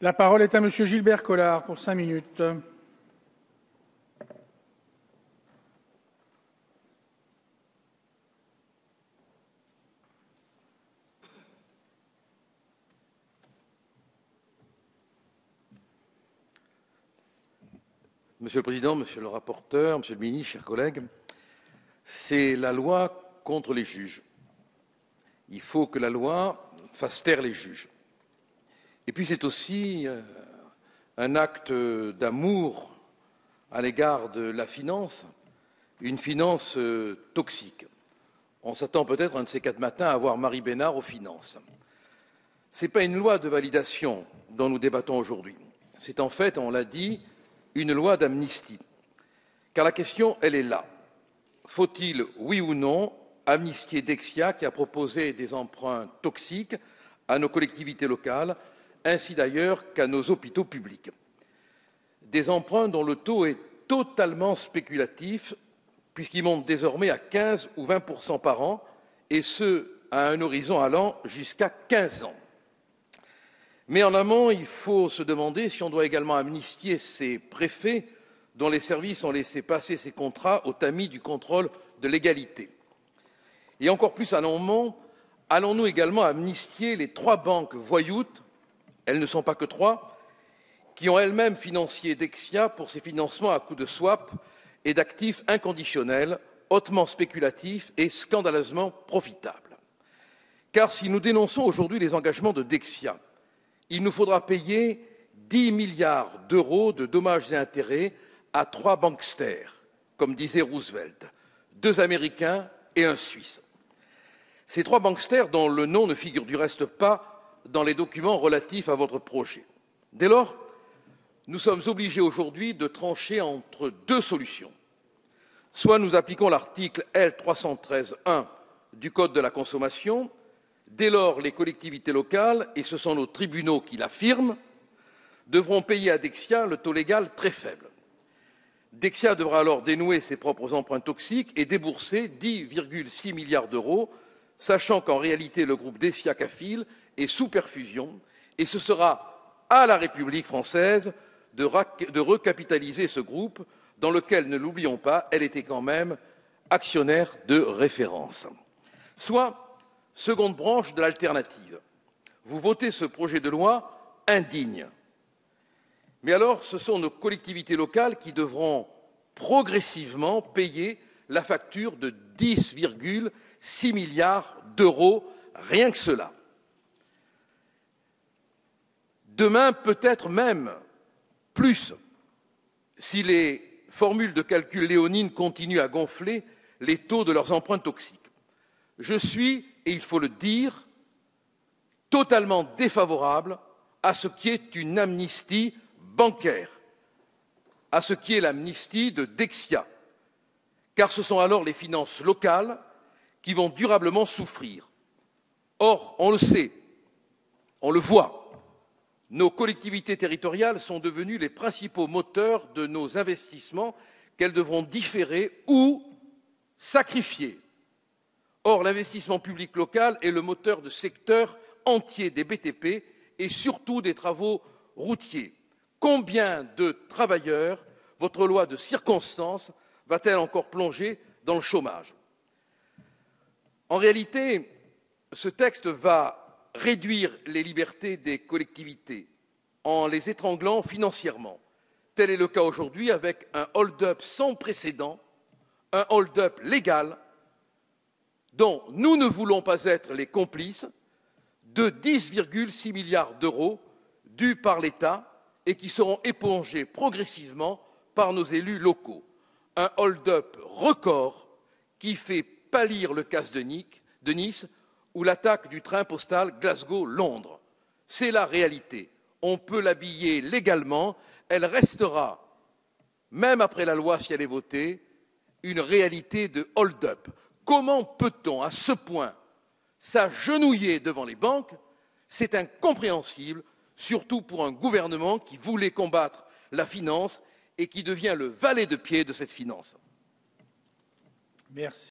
La parole est à Monsieur Gilbert Collard pour 5 minutes. Monsieur le Président, Monsieur le rapporteur, Monsieur le Ministre, chers collègues, c'est la loi contre les juges. Il faut que la loi fasse taire les juges. Et puis c'est aussi un acte d'amour à l'égard de la finance, une finance toxique. On s'attend peut-être un de ces 4 matins à voir Marie Bénard aux finances. Ce n'est pas une loi de validation dont nous débattons aujourd'hui. C'est en fait, on l'a dit, une loi d'amnistie. Car la question, elle est là. Faut-il, oui ou non, amnistier Dexia qui a proposé des emprunts toxiques à nos collectivités locales, ainsi d'ailleurs qu'à nos hôpitaux publics? Des emprunts dont le taux est totalement spéculatif, puisqu'il monte désormais à 15 ou 20% par an, et ce, à un horizon allant jusqu'à 15 ans. Mais en amont, il faut se demander si on doit également amnistier ces préfets dont les services ont laissé passer ces contrats au tamis du contrôle de légalité. Et encore plus en amont, allons-nous également amnistier les 3 banques voyoutes, elles ne sont pas que 3, qui ont elles-mêmes financé Dexia pour ses financements à coup de swap et d'actifs inconditionnels, hautement spéculatifs et scandaleusement profitables. Car si nous dénonçons aujourd'hui les engagements de Dexia, il nous faudra payer 10 milliards d'euros de dommages et intérêts à 3 banksters, comme disait Roosevelt, 2 Américains et un Suisse. Ces 3 banksters, dont le nom ne figure du reste pas dans les documents relatifs à votre projet. Dès lors, nous sommes obligés aujourd'hui de trancher entre 2 solutions. Soit nous appliquons l'article L. 313-1 du Code de la consommation. Dès lors, les collectivités locales, et ce sont nos tribunaux qui l'affirment, devront payer à Dexia le taux légal très faible. Dexia devra alors dénouer ses propres emprunts toxiques et débourser 10,6 milliards d'euros, sachant qu'en réalité le groupe Dessia-Cafil est sous perfusion, et ce sera à la République française de recapitaliser ce groupe, dans lequel, ne l'oublions pas, elle était quand même actionnaire de référence. Soit, seconde branche de l'alternative, vous votez ce projet de loi indigne. Mais alors, ce sont nos collectivités locales qui devront progressivement payer la facture de 10,6 milliards d'euros, rien que cela. Demain, peut-être même plus, si les formules de calcul léonines continuent à gonfler les taux de leurs emprunts toxiques. Je suis, et il faut le dire, totalement défavorable à ce qui est une amnistie bancaire, à ce qui est l'amnistie de Dexia, car ce sont alors les finances locales qui vont durablement souffrir. Or, on le sait, on le voit, nos collectivités territoriales sont devenues les principaux moteurs de nos investissements qu'elles devront différer ou sacrifier. Or, l'investissement public local est le moteur de secteurs entiers des BTP et surtout des travaux routiers. Combien de travailleurs votre loi de circonstance va-t-elle encore plonger dans le chômage? En réalité, ce texte va réduire les libertés des collectivités en les étranglant financièrement. Tel est le cas aujourd'hui avec un hold-up sans précédent, un hold-up légal, dont nous ne voulons pas être les complices, de 10,6 milliards d'euros dus par l'État et qui seront épongés progressivement par nos élus locaux. Un hold-up record qui fait pâlir le casse de Nice ou l'attaque du train postal Glasgow-Londres. C'est la réalité. On peut l'habiller légalement, elle restera, même après la loi si elle est votée, une réalité de hold-up. Comment peut-on, à ce point, s'agenouiller devant les banques? C'est incompréhensible, surtout pour un gouvernement qui voulait combattre la finance et qui devient le valet de pied de cette finance. Merci.